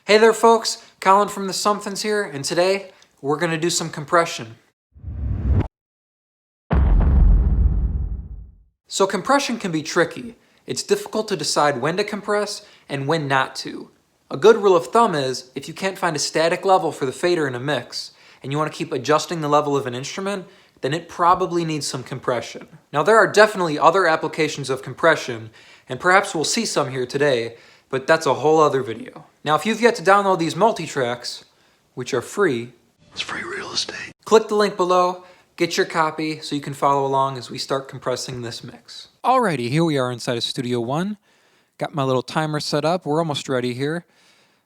Hey there folks, Colin from the Sumthins here, and today we're going to do some compression. So compression can be tricky. It's difficult to decide when to compress and when not to. A good rule of thumb is, if you can't find a static level for the fader in a mix, and you want to keep adjusting the level of an instrument, then it probably needs some compression. Now there are definitely other applications of compression, and perhaps we'll see some here today, but that's a whole other video. Now if you've yet to download these multi-tracks, which are free, it's free real estate. Click the link below, get your copy so you can follow along as we start compressing this mix. Alrighty, here we are inside of Studio One. Got my little timer set up, we're almost ready here.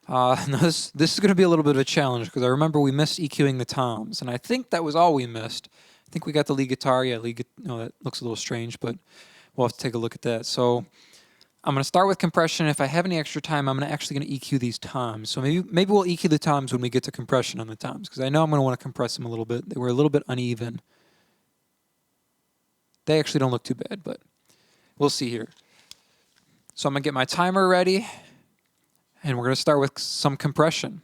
This is going to be a little bit of a challenge because I remember we missed EQing the toms, and I think that was all we missed. I think we got the lead guitar. Yeah, that looks a little strange, but we'll have to take a look at that. So I'm going to start with compression. If I have any extra time, I'm actually going to EQ these toms. So maybe we'll EQ the toms when we get to compression on the toms, because I know I'm going to want to compress them a little bit. They were a little bit uneven. They actually don't look too bad, but we'll see here. So I'm going to get my timer ready, and we're going to start with some compression.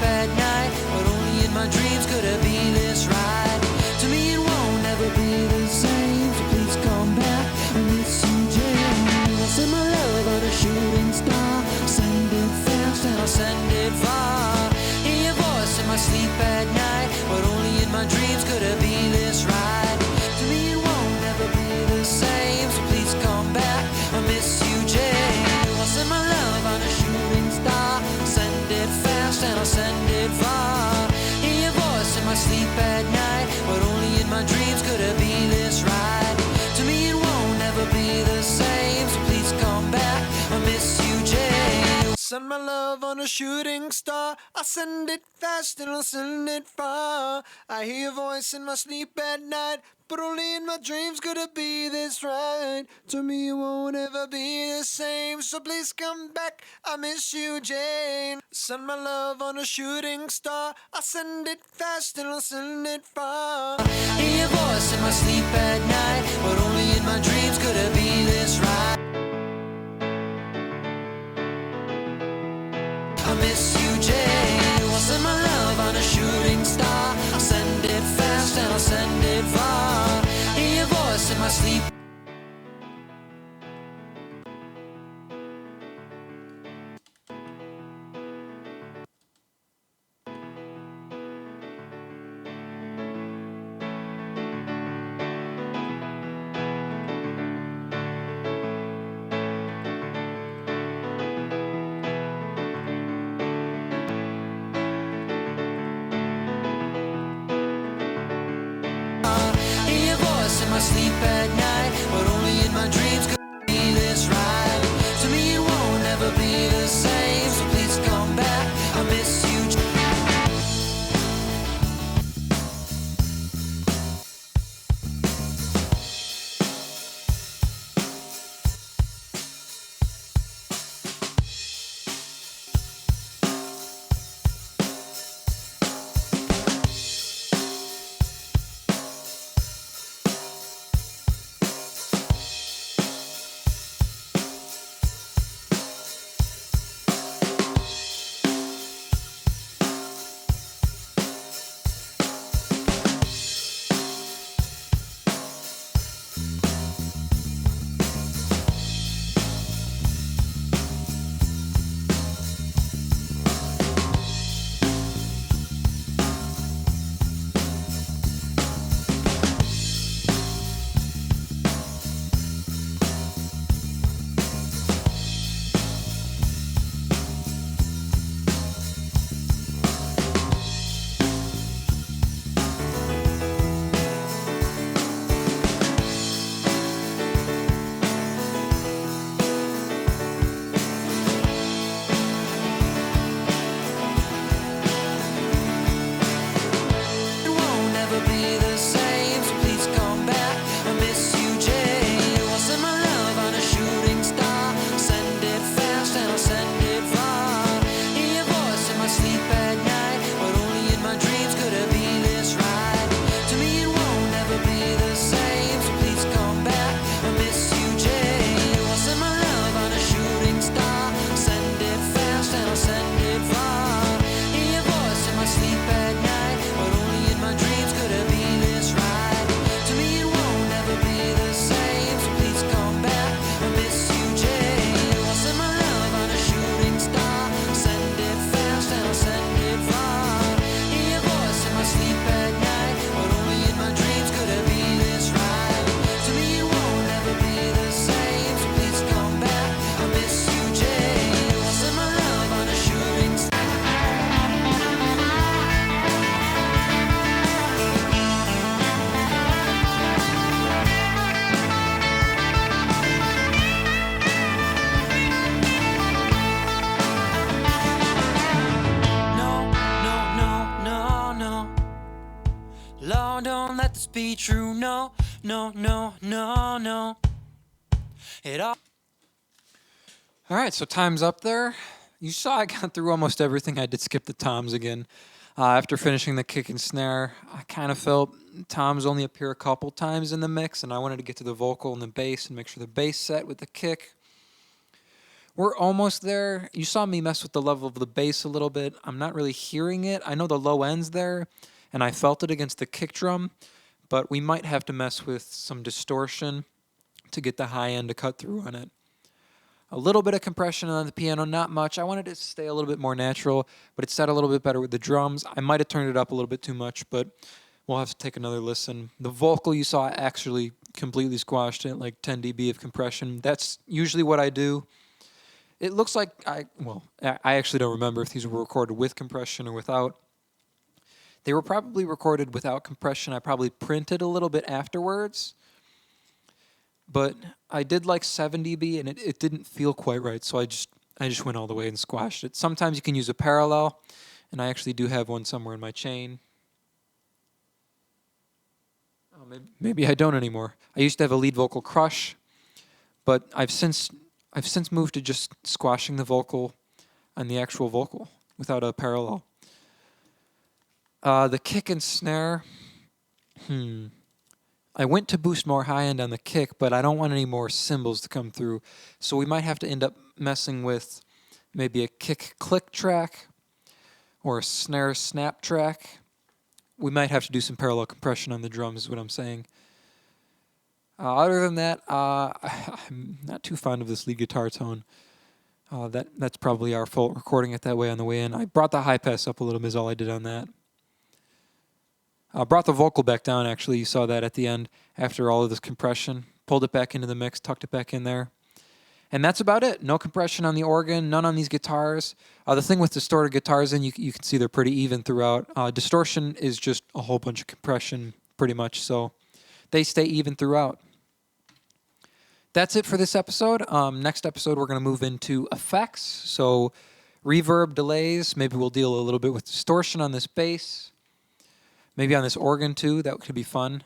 at night, but only in my dreams could it be this right. To me it won't ever be the same, so please come back. I miss you, Jane. I'll send my love on a shooting star. Send it fast and I'll send it far. Hear your voice in my sleep at night, but only in my dreams could it be this right. To me it won't ever be the same, so please come back. I miss you, Jane. I'll send my love on a shooting star. Send it fast and I'll send it far. Hear your voice in my sleep at night, but only in my dreams could it be this right. To me it won't ever be the same, so please come back. I miss you, Jane. Send my love on a shooting star. I'll send it fast and I'll send it far. I hear your voice in my sleep at night, but only in my dreams could it be this right. To me it won't ever be the same, so please come back. I miss you, Jane. Send my love on a shooting star. I'll send it fast and I'll send it far. Hear your voice in my sleep at night, but only in my dreams could it be this right. I miss you, Jane. I'll send my love on a shooting star. I'll send it fast and I'll send it far. Hear your voice in my sleep. Hear your voice in my sleep at night, but only in my dreams could it be this right. To me it won't ever be the same, so please come back. I miss you. Lord, don't let this be true. No, no, no, no, no. It all. All right, so time's up there. You saw I got through almost everything. I did skip the toms again. After finishing the kick and snare, I kind of felt toms only appear a couple times in the mix, and I wanted to get to the vocal and the bass and make sure the bass set with the kick. We're almost there. You saw me mess with the level of the bass a little bit. I'm not really hearing it. I know the low end's there, and I felt it against the kick drum, but we might have to mess with some distortion to get the high end to cut through on it. A little bit of compression on the piano, not much. I wanted it to stay a little bit more natural, but it set a little bit better with the drums. I might have turned it up a little bit too much, but we'll have to take another listen. The vocal you saw actually completely squashed it, like 10 dB of compression. That's usually what I do. It looks like I actually don't remember if these were recorded with compression or without. They were probably recorded without compression. I probably printed a little bit afterwards. But I did like 7 dB, and it didn't feel quite right, so I just went all the way and squashed it. Sometimes you can use a parallel, and I actually do have one somewhere in my chain. Oh, maybe I don't anymore. I used to have a lead vocal crush, but I've since moved to just squashing the vocal on the actual vocal without a parallel. The kick and snare. I went to boost more high end on the kick, but I don't want any more cymbals to come through. So we might have to end up messing with maybe a kick click track or a snare snap track. We might have to do some parallel compression on the drums is what I'm saying. Other than that, I'm not too fond of this lead guitar tone. That's probably our fault recording it that way on the way in. I brought the high pass up a little bit is all I did on that. Brought the vocal back down, actually. You saw that at the end after all of this compression. Pulled it back into the mix, tucked it back in there. And that's about it. No compression on the organ, none on these guitars. The thing with distorted guitars, and you can see they're pretty even throughout. Distortion is just a whole bunch of compression, pretty much. So they stay even throughout. That's it for this episode. Next episode, we're going to move into effects. So reverb, delays. Maybe we'll deal a little bit with distortion on this bass. Maybe on this organ, too. That could be fun.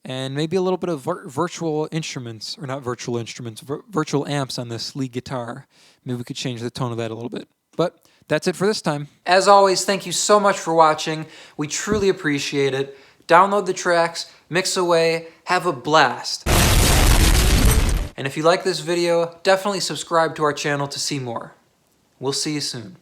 And maybe a little bit of virtual instruments, or not virtual instruments, virtual amps on this lead guitar. Maybe we could change the tone of that a little bit. But that's it for this time. As always, thank you so much for watching. We truly appreciate it. Download the tracks, mix away, have a blast. And if you like this video, definitely subscribe to our channel to see more. We'll see you soon.